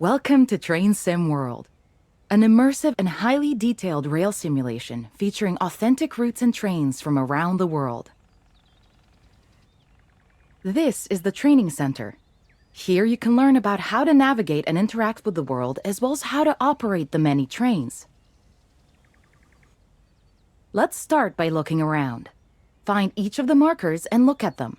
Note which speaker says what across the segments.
Speaker 1: Welcome to Train Sim World, an immersive and highly detailed rail simulation featuring authentic routes and trains from around the world. This is the Training Center. Here you can learn about how to navigate and interact with the world, as well as how to operate the many trains. Let's start by looking around. Find each of the markers and look at them.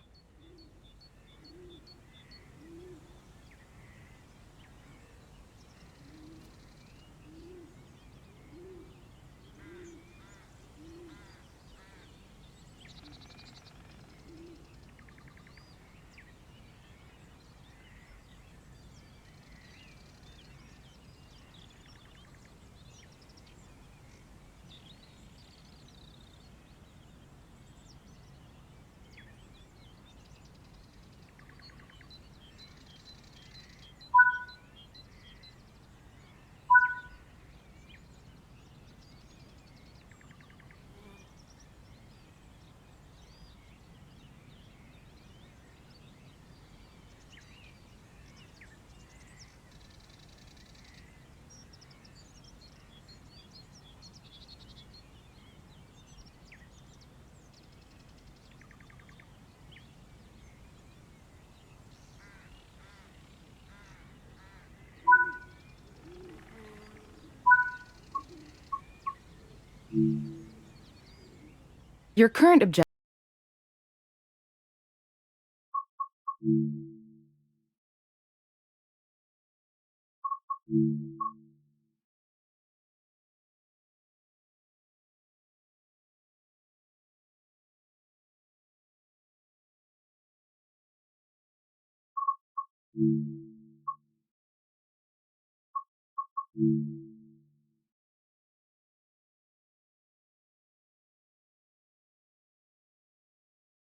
Speaker 1: Your current objective.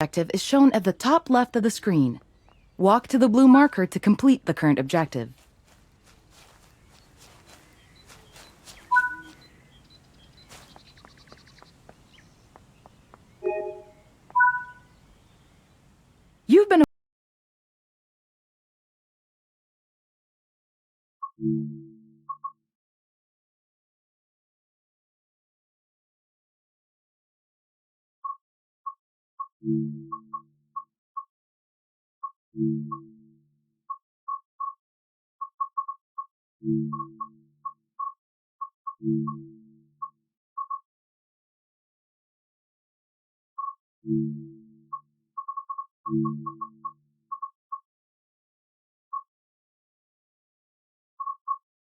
Speaker 1: Objective is shown at the top left of the screen. Walk to the blue marker to complete the current objective. You've been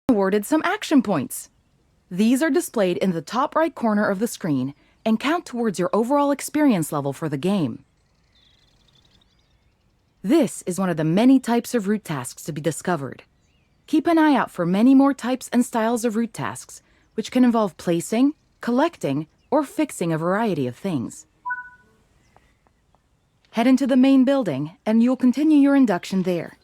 Speaker 1: awarded some action points. These are displayed in the top right corner of the screen and count towards your overall experience level for the game. This is one of the many types of route tasks to be discovered. Keep an eye out for many more types and styles of route tasks, which can involve placing, collecting, or fixing a variety of things. Head into the main building, and you'll continue your induction there.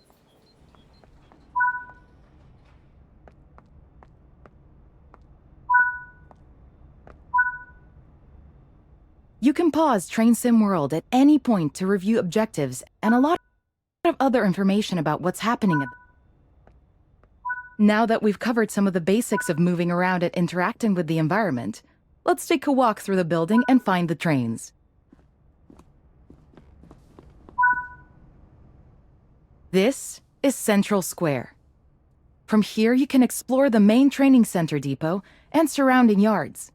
Speaker 1: You can pause Train Sim World at any point to review objectives and a lot of other information about what's happening. Now that we've covered some of the basics of moving around and interacting with the environment, let's take a walk through the building and find the trains. This is Central Square. From here, you can explore the main training center depot and surrounding yards.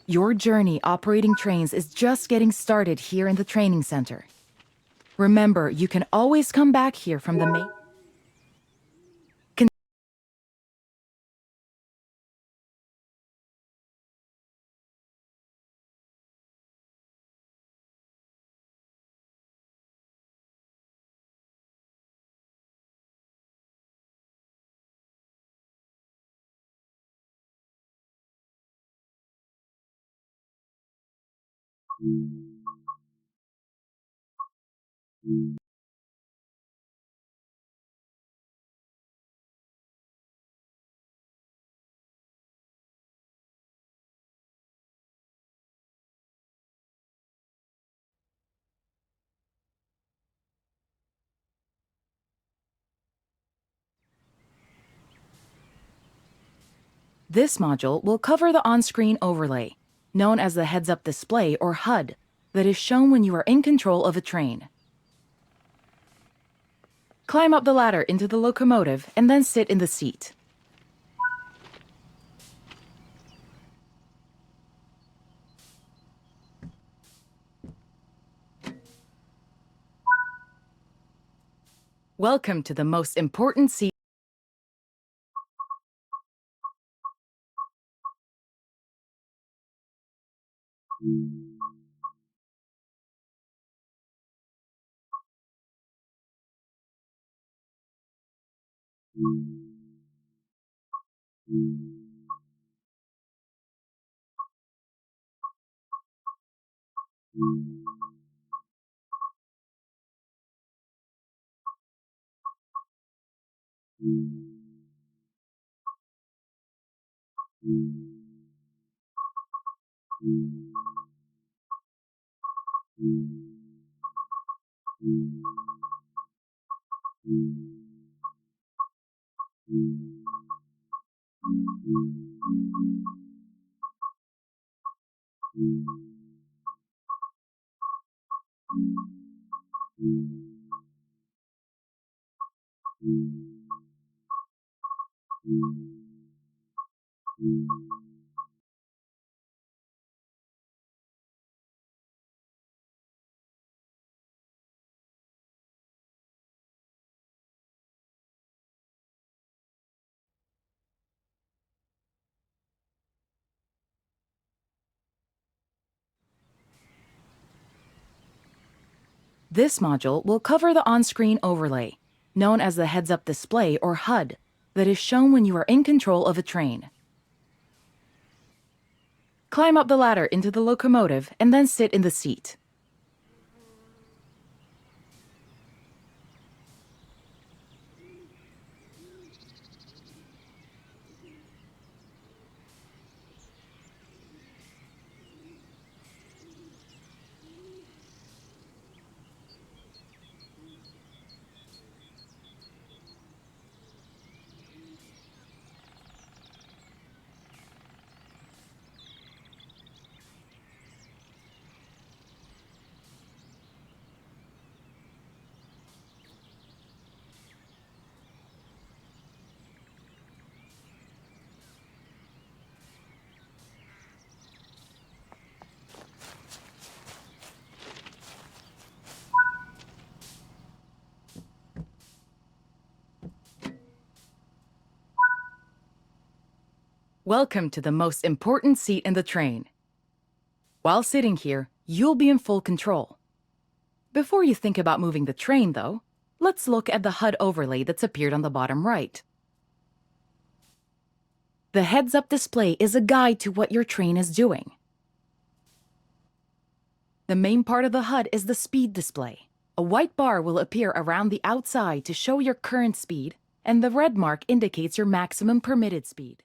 Speaker 1: Your journey operating trains is just getting started here in the training center. Remember, you can always come back here from the main. This module will cover the on-screen overlay, known as the heads-up display or HUD, that is shown when you are in control of a train. Climb up the ladder into the locomotive and then sit in the seat. Welcome to the most important seat. This module will cover the on-screen overlay, known as the heads-up display or HUD, that is shown when you are in control of a train. Climb up the ladder into the locomotive and then sit in the seat. Welcome to the most important seat in the train. While sitting here, you'll be in full control. Before you think about moving the train, though, let's look at the HUD overlay that's appeared on the bottom right. The heads-up display is a guide to what your train is doing. The main part of the HUD is the speed display. A white bar will appear around the outside to show your current speed, and the red mark indicates your maximum permitted speed.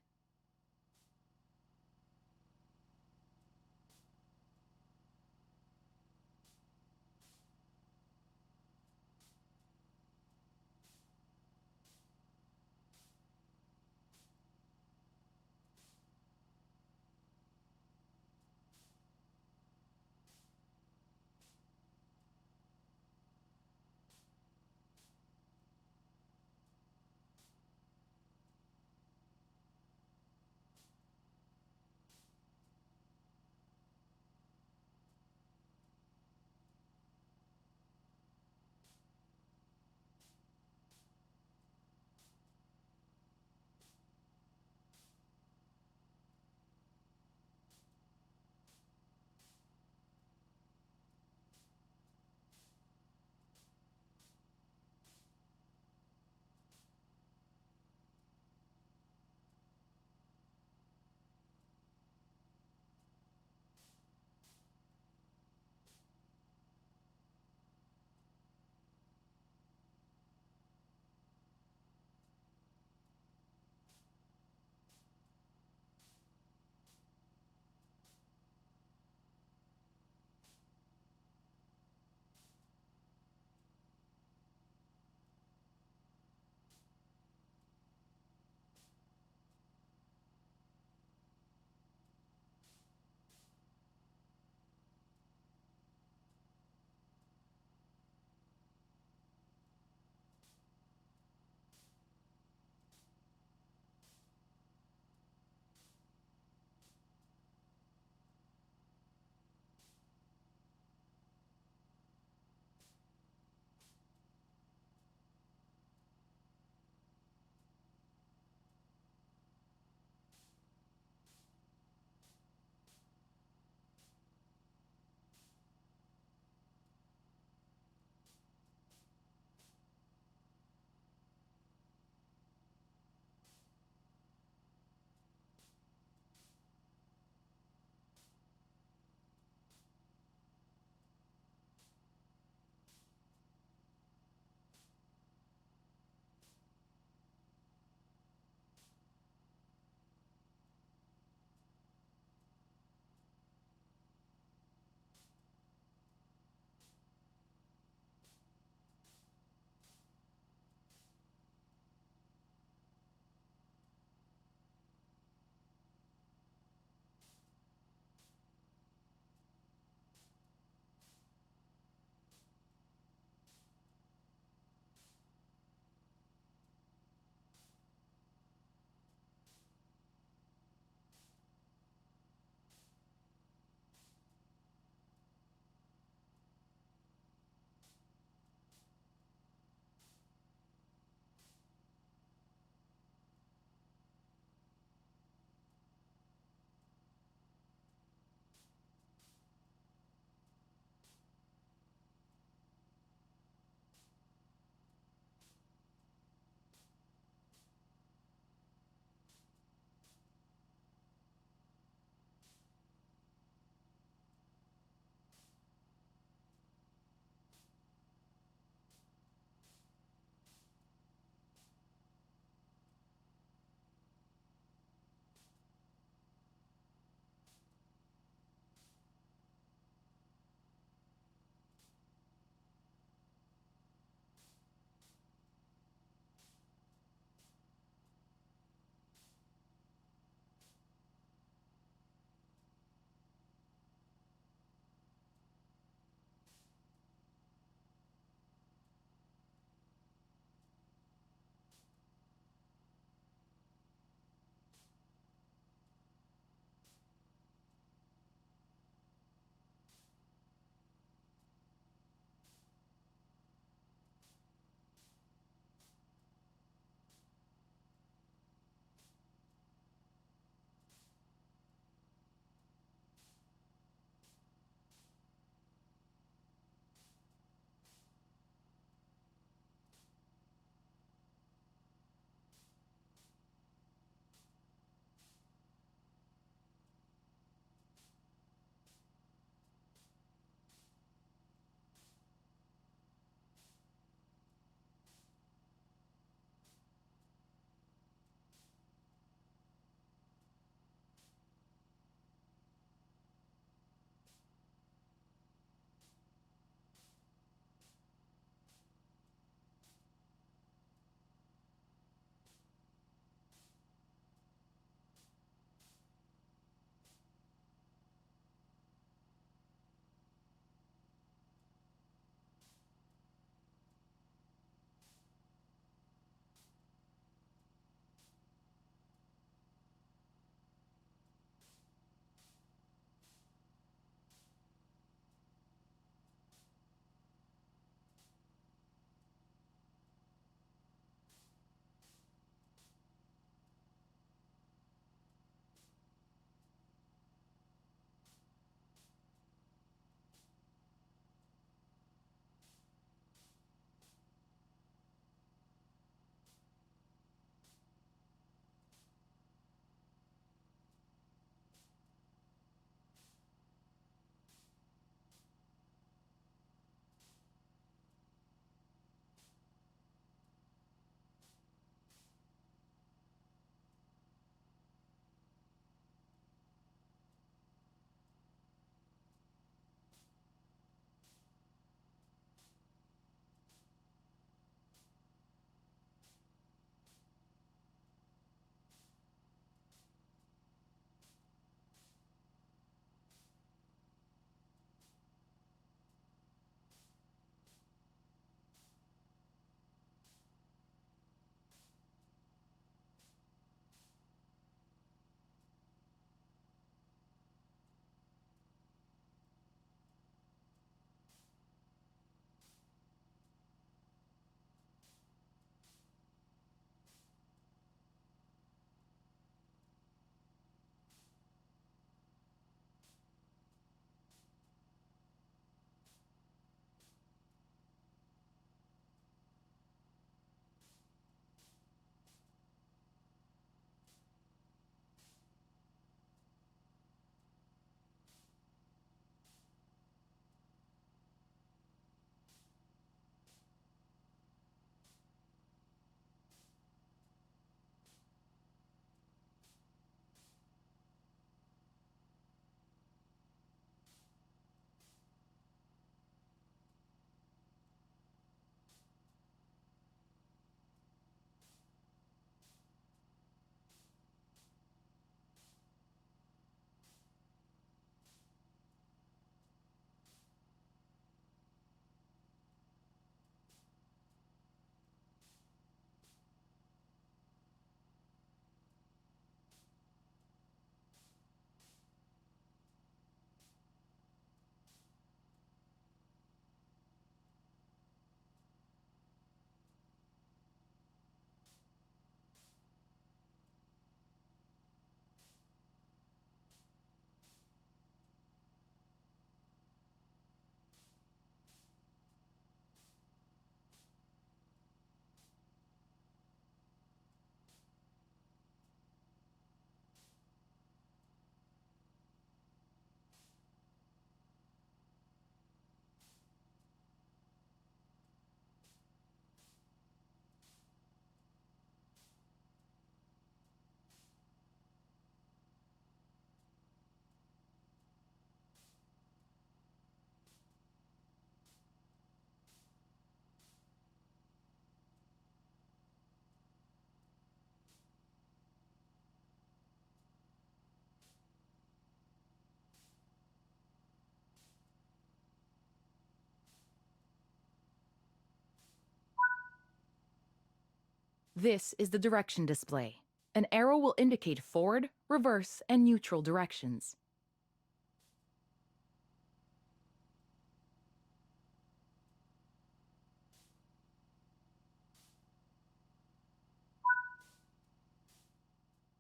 Speaker 1: This is the direction display. An arrow will indicate forward, reverse, and neutral directions.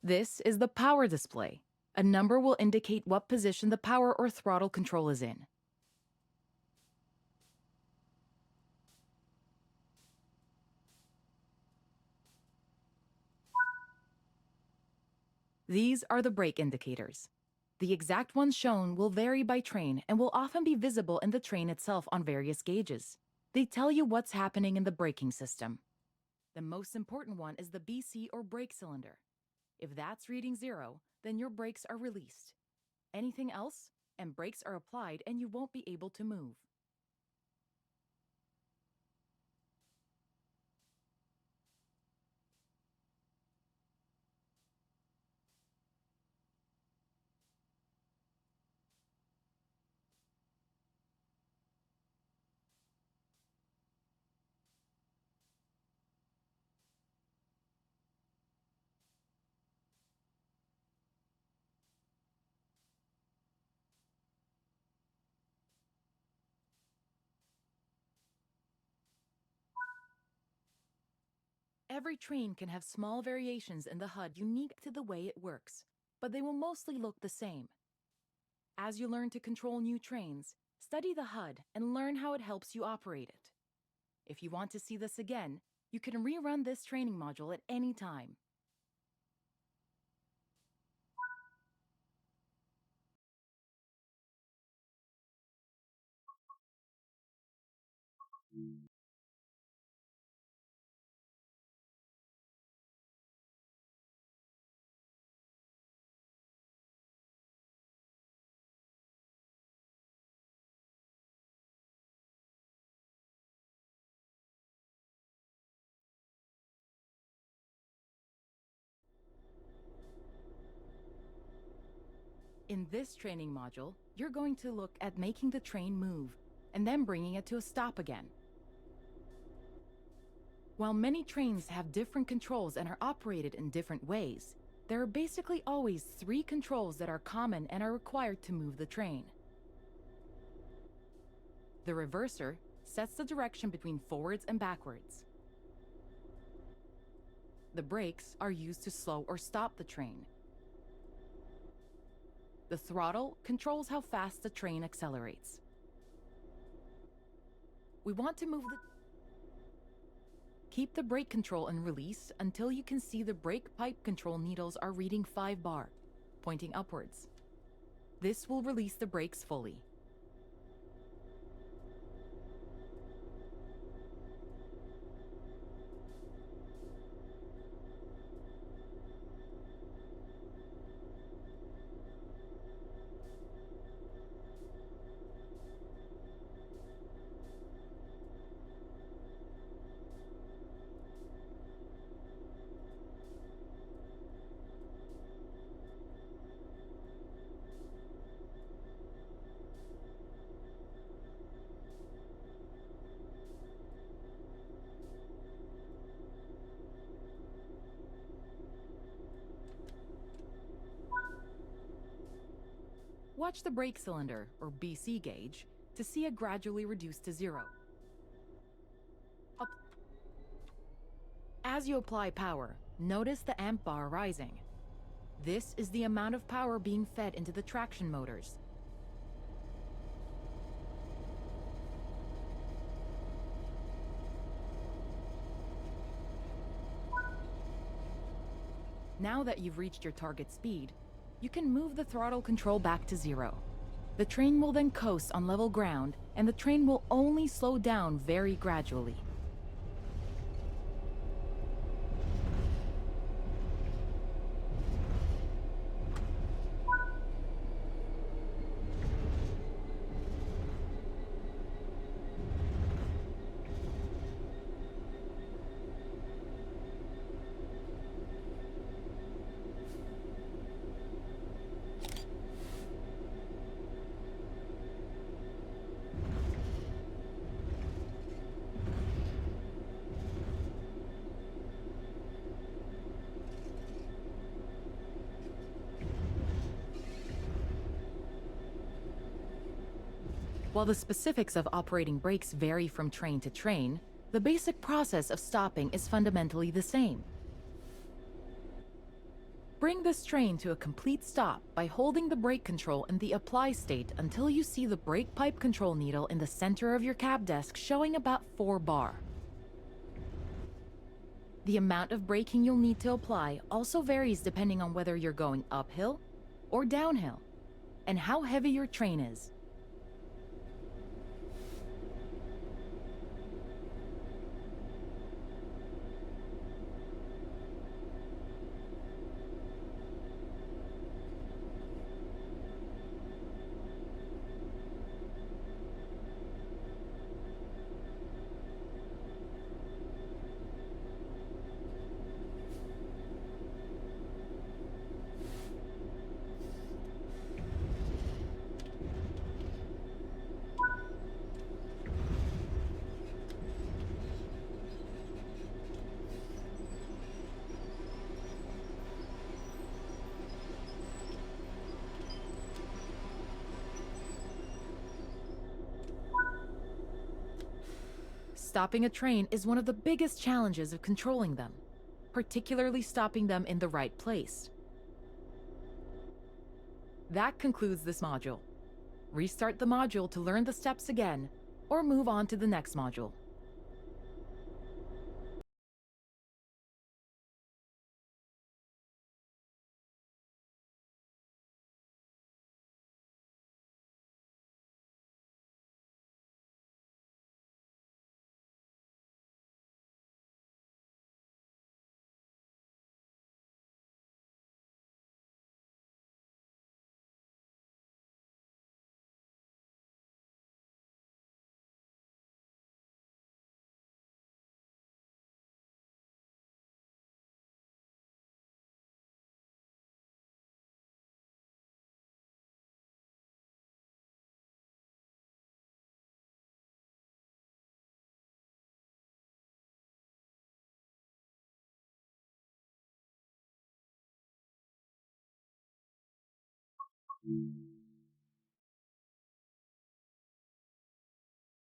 Speaker 1: This is the power display. A number will indicate what position the power or throttle control is in. These are the brake indicators. The exact ones shown will vary by train and will often be visible in the train itself on various gauges. They tell you what's happening in the braking system. The most important one is the BC or brake cylinder. If that's reading 0, then your brakes are released. Anything else, and brakes are applied and you won't be able to move. Every train can have small variations in the HUD unique to the way it works, but they will mostly look the same. As you learn to control new trains, study the HUD and learn how it helps you operate it. If you want to see this again, you can rerun this training module at any time. In this training module, you're going to look at making the train move and then bringing it to a stop again. While many trains have different controls and are operated in different ways, there are basically always 3 controls that are common and are required to move the train. The reverser sets the direction between forwards and backwards. The brakes are used to slow or stop the train. The throttle controls how fast the train accelerates. We want to move the... Keep the brake control in release until you can see the brake pipe control needles are reading 5 bar, pointing upwards. This will release the brakes fully. Watch the brake cylinder, or BC gauge, to see it gradually reduce to 0. As you apply power, notice the amp bar rising. This is the amount of power being fed into the traction motors. Now that you've reached your target speed, you can move the throttle control back to 0. The train will then coast on level ground, and the train will only slow down very gradually. While the specifics of operating brakes vary from train to train, the basic process of stopping is fundamentally the same. Bring this train to a complete stop by holding the brake control in the apply state until you see the brake pipe control needle in the center of your cab desk showing about 4 bar. The amount of braking you'll need to apply also varies depending on whether you're going uphill or downhill, and how heavy your train is. Stopping a train is one of the biggest challenges of controlling them, particularly stopping them in the right place. That concludes this module. Restart the module to learn the steps again, or move on to the next module.